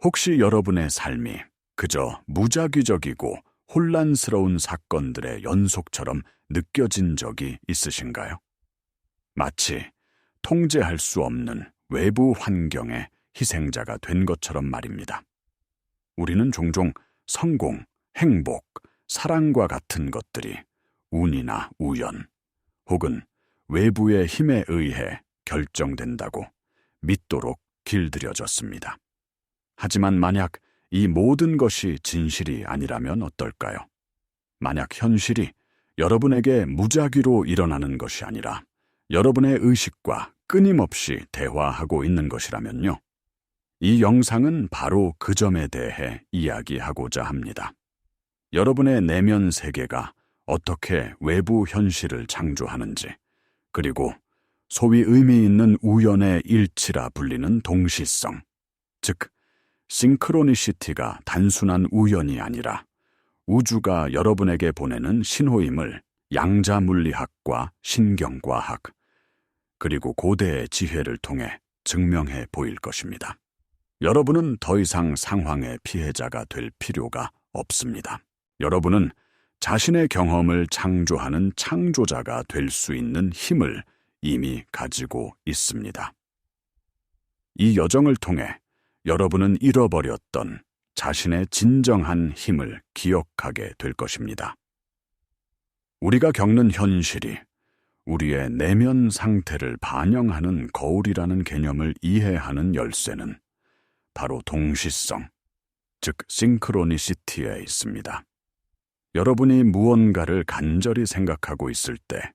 혹시 여러분의 삶이 그저 무작위적이고 혼란스러운 사건들의 연속처럼 느껴진 적이 있으신가요? 마치 통제할 수 없는 외부 환경의 희생자가 된 것처럼 말입니다. 우리는 종종 성공, 행복, 사랑과 같은 것들이 운이나 우연, 혹은 외부의 힘에 의해 결정된다고 믿도록 길들여졌습니다. 하지만 만약 이 모든 것이 진실이 아니라면 어떨까요? 만약 현실이 여러분에게 무작위로 일어나는 것이 아니라 여러분의 의식과 끊임없이 대화하고 있는 것이라면요. 이 영상은 바로 그 점에 대해 이야기하고자 합니다. 여러분의 내면 세계가 어떻게 외부 현실을 창조하는지, 그리고 소위 의미 있는 우연의 일치라 불리는 동시성, 즉 싱크로니시티가 단순한 우연이 아니라 우주가 여러분에게 보내는 신호임을 양자물리학과 신경과학, 그리고 고대의 지혜를 통해 증명해 보일 것입니다. 여러분은 더 이상 상황의 피해자가 될 필요가 없습니다. 여러분은 자신의 경험을 창조하는 창조자가 될 수 있는 힘을 이미 가지고 있습니다. 이 여정을 통해 여러분은 잃어버렸던 자신의 진정한 힘을 기억하게 될 것입니다. 우리가 겪는 현실이 우리의 내면 상태를 반영하는 거울이라는 개념을 이해하는 열쇠는 바로 동시성, 즉 싱크로니시티에 있습니다. 여러분이 무언가를 간절히 생각하고 있을 때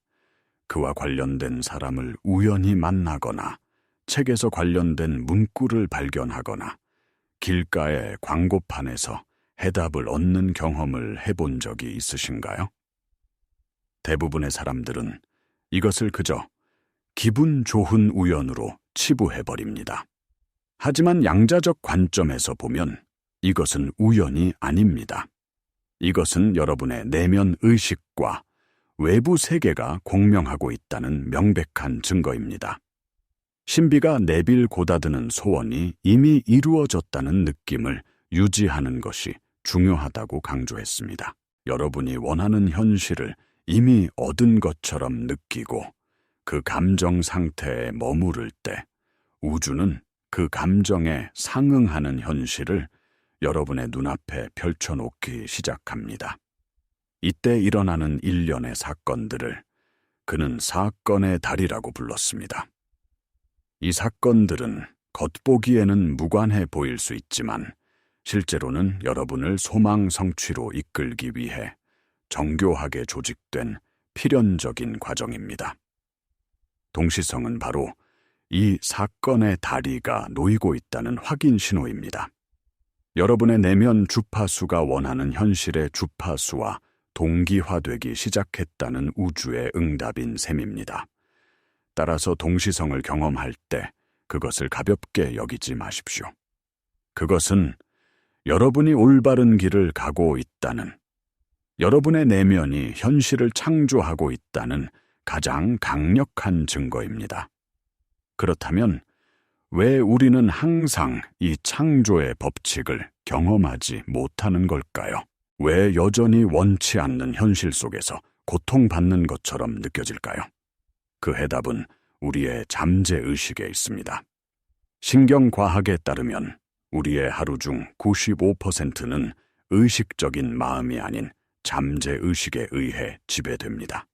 그와 관련된 사람을 우연히 만나거나 책에서 관련된 문구를 발견하거나 길가의 광고판에서 해답을 얻는 경험을 해본 적이 있으신가요? 대부분의 사람들은 이것을 그저 기분 좋은 우연으로 치부해버립니다. 하지만 양자적 관점에서 보면 이것은 우연이 아닙니다. 이것은 여러분의 내면 의식과 외부 세계가 공명하고 있다는 명백한 증거입니다. 신비가 내빌 고다드는 소원이 이미 이루어졌다는 느낌을 유지하는 것이 중요하다고 강조했습니다. 여러분이 원하는 현실을 이미 얻은 것처럼 느끼고 그 감정 상태에 머무를 때 우주는 그 감정에 상응하는 현실을 여러분의 눈앞에 펼쳐놓기 시작합니다. 이때 일어나는 일련의 사건들을 그는 사건의 달이라고 불렀습니다. 이 사건들은 겉보기에는 무관해 보일 수 있지만 실제로는 여러분을 소망 성취로 이끌기 위해 정교하게 조직된 필연적인 과정입니다. 동시성은 바로 이 사건의 다리가 놓이고 있다는 확인 신호입니다. 여러분의 내면 주파수가 원하는 현실의 주파수와 동기화되기 시작했다는 우주의 응답인 셈입니다. 따라서 동시성을 경험할 때 그것을 가볍게 여기지 마십시오. 그것은 여러분이 올바른 길을 가고 있다는, 여러분의 내면이 현실을 창조하고 있다는 가장 강력한 증거입니다. 그렇다면 왜 우리는 항상 이 창조의 법칙을 경험하지 못하는 걸까요? 왜 여전히 원치 않는 현실 속에서 고통받는 것처럼 느껴질까요? 그 해답은 우리의 잠재의식에 있습니다. 신경과학에 따르면 우리의 하루 중 95%는 의식적인 마음이 아닌 잠재의식에 의해 지배됩니다.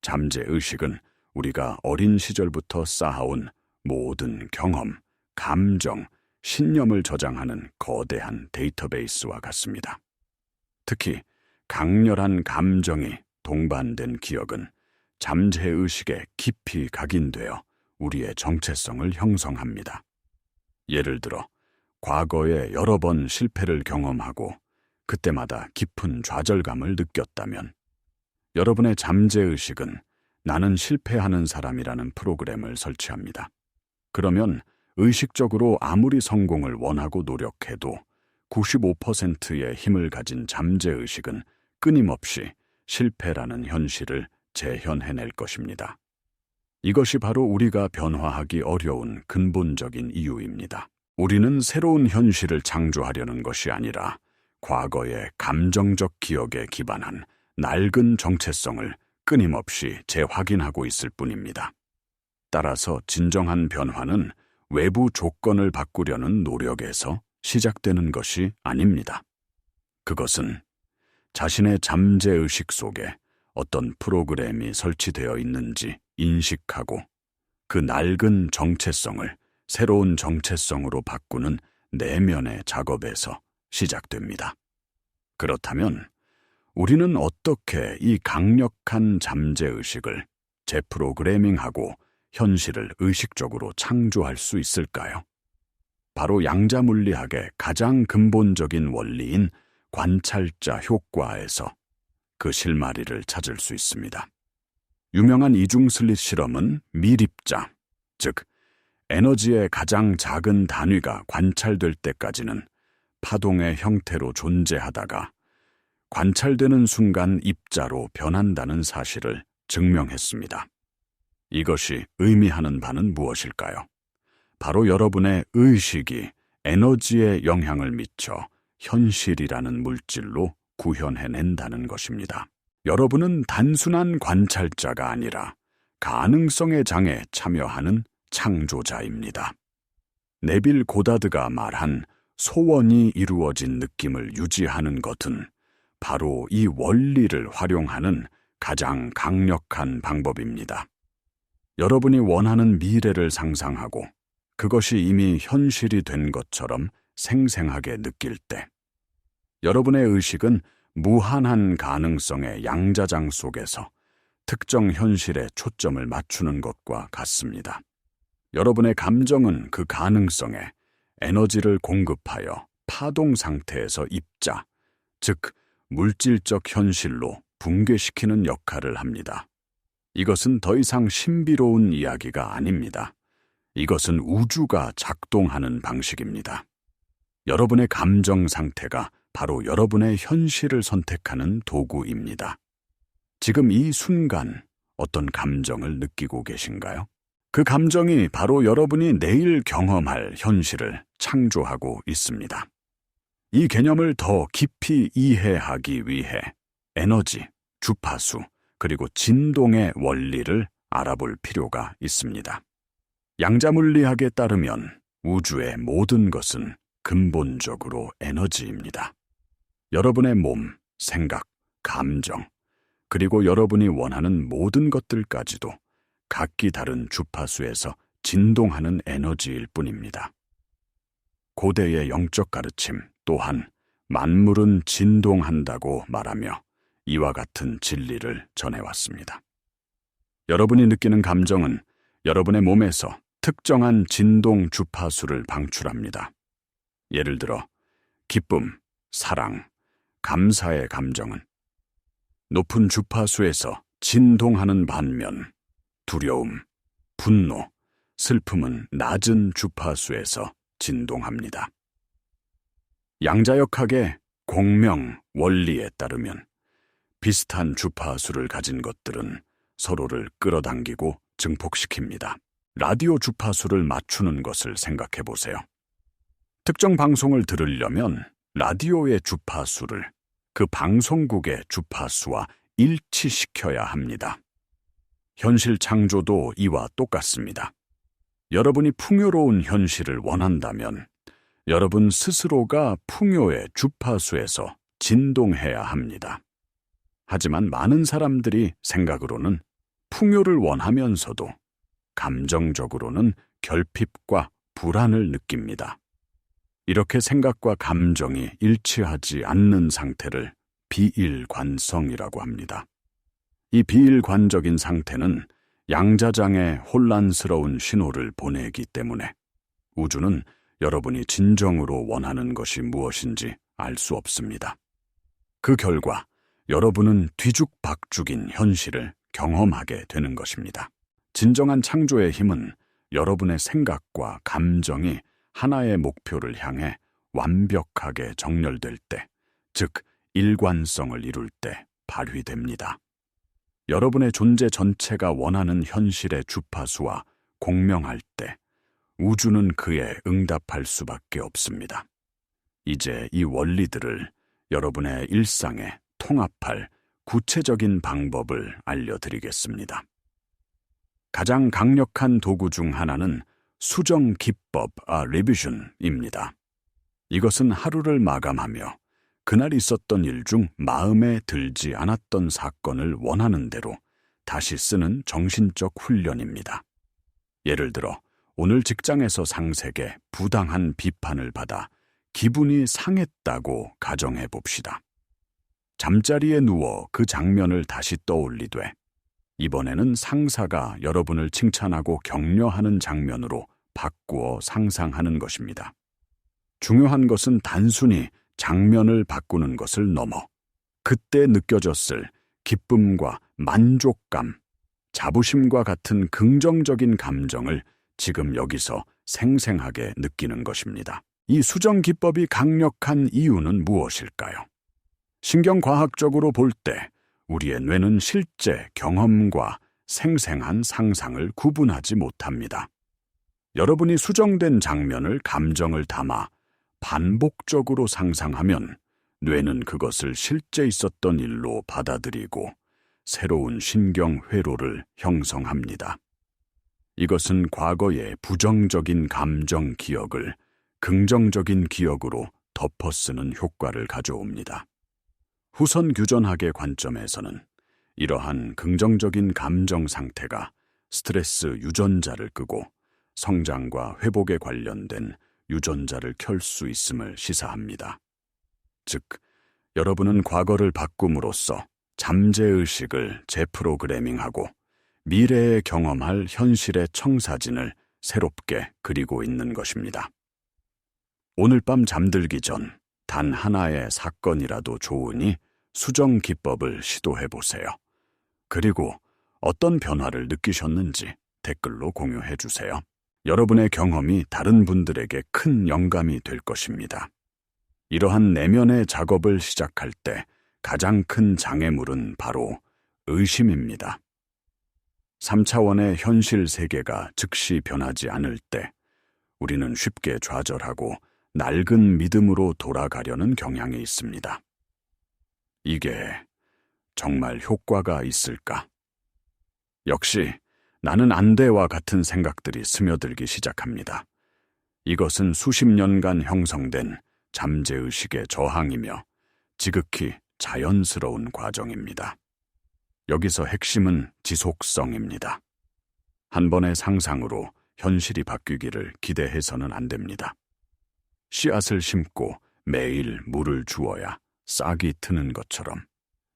잠재의식은 우리가 어린 시절부터 쌓아온 모든 경험, 감정, 신념을 저장하는 거대한 데이터베이스와 같습니다. 특히 강렬한 감정이 동반된 기억은 잠재의식에 깊이 각인되어 우리의 정체성을 형성합니다. 예를 들어 과거에 여러 번 실패를 경험하고 그때마다 깊은 좌절감을 느꼈다면 여러분의 잠재의식은 나는 실패하는 사람이라는 프로그램을 설치합니다. 그러면 의식적으로 아무리 성공을 원하고 노력해도 95%의 힘을 가진 잠재의식은 끊임없이 실패라는 현실을 재현해낼 것입니다. 이것이 바로 우리가 변화하기 어려운 근본적인 이유입니다. 우리는 새로운 현실을 창조하려는 것이 아니라 과거의 감정적 기억에 기반한 낡은 정체성을 끊임없이 재확인하고 있을 뿐입니다. 따라서 진정한 변화는 외부 조건을 바꾸려는 노력에서 시작되는 것이 아닙니다. 그것은 자신의 잠재의식 속에 어떤 프로그램이 설치되어 있는지 인식하고 그 낡은 정체성을 새로운 정체성으로 바꾸는 내면의 작업에서 시작됩니다. 그렇다면 우리는 어떻게 이 강력한 잠재의식을 재프로그래밍하고 현실을 의식적으로 창조할 수 있을까요? 바로 양자물리학의 가장 근본적인 원리인 관찰자 효과에서 그 실마리를 찾을 수 있습니다. 유명한 이중슬릿 실험은 밀입자, 즉 에너지의 가장 작은 단위가 관찰될 때까지는 파동의 형태로 존재하다가 관찰되는 순간 입자로 변한다는 사실을 증명했습니다. 이것이 의미하는 바는 무엇일까요? 바로 여러분의 의식이 에너지에 영향을 미쳐 현실이라는 물질로 구현해낸다는 것입니다. 여러분은 단순한 관찰자가 아니라 가능성의 장에 참여하는 창조자입니다. 네빌 고다드가 말한 소원이 이루어진 느낌을 유지하는 것은 바로 이 원리를 활용하는 가장 강력한 방법입니다. 여러분이 원하는 미래를 상상하고 그것이 이미 현실이 된 것처럼 생생하게 느낄 때, 여러분의 의식은 무한한 가능성의 양자장 속에서 특정 현실에 초점을 맞추는 것과 같습니다. 여러분의 감정은 그 가능성에 에너지를 공급하여 파동 상태에서 입자, 즉 물질적 현실로 붕괴시키는 역할을 합니다. 이것은 더 이상 신비로운 이야기가 아닙니다. 이것은 우주가 작동하는 방식입니다. 여러분의 감정 상태가 바로 여러분의 현실을 선택하는 도구입니다. 지금 이 순간 어떤 감정을 느끼고 계신가요? 그 감정이 바로 여러분이 내일 경험할 현실을 창조하고 있습니다. 이 개념을 더 깊이 이해하기 위해 에너지, 주파수, 그리고 진동의 원리를 알아볼 필요가 있습니다. 양자물리학에 따르면 우주의 모든 것은 근본적으로 에너지입니다. 여러분의 몸, 생각, 감정, 그리고 여러분이 원하는 모든 것들까지도 각기 다른 주파수에서 진동하는 에너지일 뿐입니다. 고대의 영적 가르침 또한 만물은 진동한다고 말하며 이와 같은 진리를 전해왔습니다. 여러분이 느끼는 감정은 여러분의 몸에서 특정한 진동 주파수를 방출합니다. 예를 들어 기쁨, 사랑, 감사의 감정은 높은 주파수에서 진동하는 반면 두려움, 분노, 슬픔은 낮은 주파수에서 진동합니다. 양자역학의 공명 원리에 따르면 비슷한 주파수를 가진 것들은 서로를 끌어당기고 증폭시킵니다. 라디오 주파수를 맞추는 것을 생각해 보세요. 특정 방송을 들으려면 라디오의 주파수를 그 방송국의 주파수와 일치시켜야 합니다. 현실 창조도 이와 똑같습니다. 여러분이 풍요로운 현실을 원한다면 여러분 스스로가 풍요의 주파수에서 진동해야 합니다. 하지만 많은 사람들이 생각으로는 풍요를 원하면서도 감정적으로는 결핍과 불안을 느낍니다. 이렇게 생각과 감정이 일치하지 않는 상태를 비일관성이라고 합니다. 이 비일관적인 상태는 양자장의 혼란스러운 신호를 보내기 때문에 우주는 여러분이 진정으로 원하는 것이 무엇인지 알 수 없습니다. 그 결과 여러분은 뒤죽박죽인 현실을 경험하게 되는 것입니다. 진정한 창조의 힘은 여러분의 생각과 감정이 하나의 목표를 향해 완벽하게 정렬될 때, 즉 일관성을 이룰 때 발휘됩니다. 여러분의 존재 전체가 원하는 현실의 주파수와 공명할 때 우주는 그에 응답할 수밖에 없습니다. 이제 이 원리들을 여러분의 일상에 통합할 구체적인 방법을 알려드리겠습니다. 가장 강력한 도구 중 하나는 수정 기법, 리비전입니다. 이것은 하루를 마감하며 그날 있었던 일 중 마음에 들지 않았던 사건을 원하는 대로 다시 쓰는 정신적 훈련입니다. 예를 들어 오늘 직장에서 상사에게 부당한 비판을 받아 기분이 상했다고 가정해 봅시다. 잠자리에 누워 그 장면을 다시 떠올리되 이번에는 상사가 여러분을 칭찬하고 격려하는 장면으로 바꾸어 상상하는 것입니다. 중요한 것은 단순히 장면을 바꾸는 것을 넘어 그때 느껴졌을 기쁨과 만족감, 자부심과 같은 긍정적인 감정을 지금 여기서 생생하게 느끼는 것입니다. 이 수정 기법이 강력한 이유는 무엇일까요? 신경과학적으로 볼 때 우리의 뇌는 실제 경험과 생생한 상상을 구분하지 못합니다. 여러분이 수정된 장면을 감정을 담아 반복적으로 상상하면 뇌는 그것을 실제 있었던 일로 받아들이고 새로운 신경 회로를 형성합니다. 이것은 과거의 부정적인 감정 기억을 긍정적인 기억으로 덮어쓰는 효과를 가져옵니다. 후선 규전학의 관점에서는 이러한 긍정적인 감정 상태가 스트레스 유전자를 끄고 성장과 회복에 관련된 유전자를 켤 수 있음을 시사합니다. 즉, 여러분은 과거를 바꿈으로써 잠재의식을 재프로그래밍하고 미래에 경험할 현실의 청사진을 새롭게 그리고 있는 것입니다. 오늘 밤 잠들기 전 단 하나의 사건이라도 좋으니 수정 기법을 시도해 보세요. 그리고 어떤 변화를 느끼셨는지 댓글로 공유해 주세요. 여러분의 경험이 다른 분들에게 큰 영감이 될 것입니다. 이러한 내면의 작업을 시작할 때 가장 큰 장애물은 바로 의심입니다. 3차원의 현실 세계가 즉시 변하지 않을 때 우리는 쉽게 좌절하고 낡은 믿음으로 돌아가려는 경향이 있습니다. 이게 정말 효과가 있을까? 역시 나는 안 돼와 같은 생각들이 스며들기 시작합니다. 이것은 수십 년간 형성된 잠재의식의 저항이며 지극히 자연스러운 과정입니다. 여기서 핵심은 지속성입니다. 한 번의 상상으로 현실이 바뀌기를 기대해서는 안 됩니다. 씨앗을 심고 매일 물을 주어야 싹이 트는 것처럼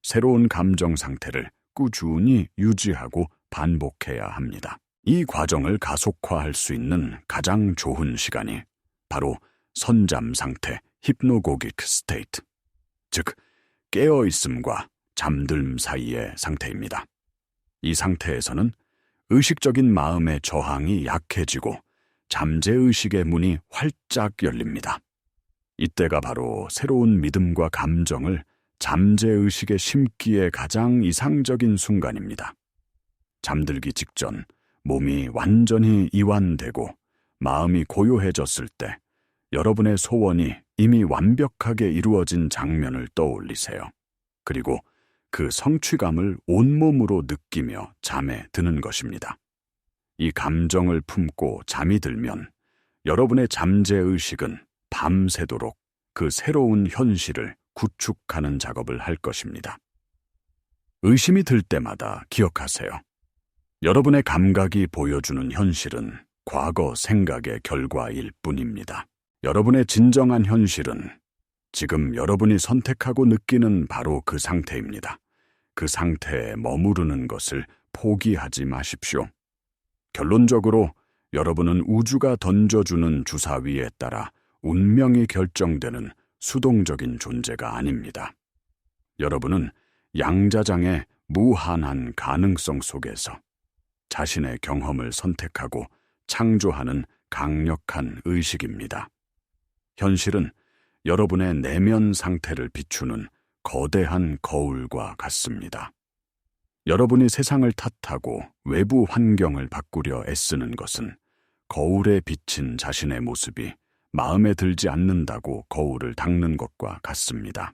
새로운 감정 상태를 꾸준히 유지하고 반복해야 합니다. 이 과정을 가속화할 수 있는 가장 좋은 시간이 바로 선잠 상태, 히프노고기크 스테이트, 즉 깨어있음과 잠들음 사이의 상태입니다. 이 상태에서는 의식적인 마음의 저항이 약해지고 잠재의식의 문이 활짝 열립니다. 이때가 바로 새로운 믿음과 감정을 잠재의식에 심기에 가장 이상적인 순간입니다. 잠들기 직전 몸이 완전히 이완되고 마음이 고요해졌을 때 여러분의 소원이 이미 완벽하게 이루어진 장면을 떠올리세요. 그리고 그 성취감을 온몸으로 느끼며 잠에 드는 것입니다. 이 감정을 품고 잠이 들면 여러분의 잠재의식은 밤새도록 그 새로운 현실을 구축하는 작업을 할 것입니다. 의심이 들 때마다 기억하세요. 여러분의 감각이 보여주는 현실은 과거 생각의 결과일 뿐입니다. 여러분의 진정한 현실은 지금 여러분이 선택하고 느끼는 바로 그 상태입니다. 그 상태에 머무르는 것을 포기하지 마십시오. 결론적으로 여러분은 우주가 던져주는 주사위에 따라 운명이 결정되는 수동적인 존재가 아닙니다. 여러분은 양자장의 무한한 가능성 속에서 자신의 경험을 선택하고 창조하는 강력한 의식입니다. 현실은 여러분의 내면 상태를 비추는 거대한 거울과 같습니다. 여러분이 세상을 탓하고 외부 환경을 바꾸려 애쓰는 것은 거울에 비친 자신의 모습이 마음에 들지 않는다고 거울을 닦는 것과 같습니다.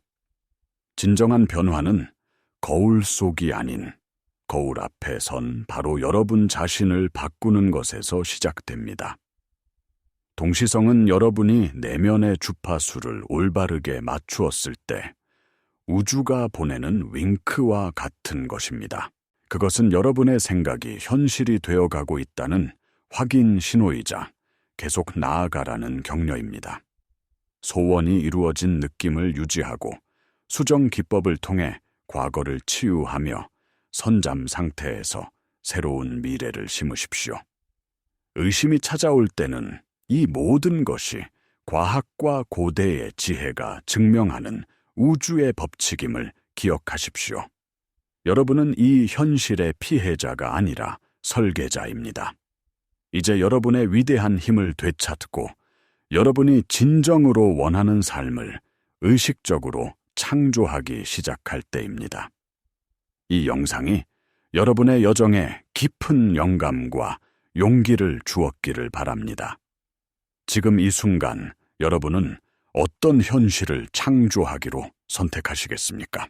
진정한 변화는 거울 속이 아닌 거울 앞에 선 바로 여러분 자신을 바꾸는 것에서 시작됩니다. 동시성은 여러분이 내면의 주파수를 올바르게 맞추었을 때 우주가 보내는 윙크와 같은 것입니다. 그것은 여러분의 생각이 현실이 되어가고 있다는 확인 신호이자 계속 나아가라는 격려입니다. 소원이 이루어진 느낌을 유지하고 수정 기법을 통해 과거를 치유하며 선잠 상태에서 새로운 미래를 심으십시오. 의심이 찾아올 때는 이 모든 것이 과학과 고대의 지혜가 증명하는 우주의 법칙임을 기억하십시오. 여러분은 이 현실의 피해자가 아니라 설계자입니다. 이제 여러분의 위대한 힘을 되찾고 여러분이 진정으로 원하는 삶을 의식적으로 창조하기 시작할 때입니다. 이 영상이 여러분의 여정에 깊은 영감과 용기를 주었기를 바랍니다. 지금 이 순간 여러분은 어떤 현실을 창조하기로 선택하시겠습니까?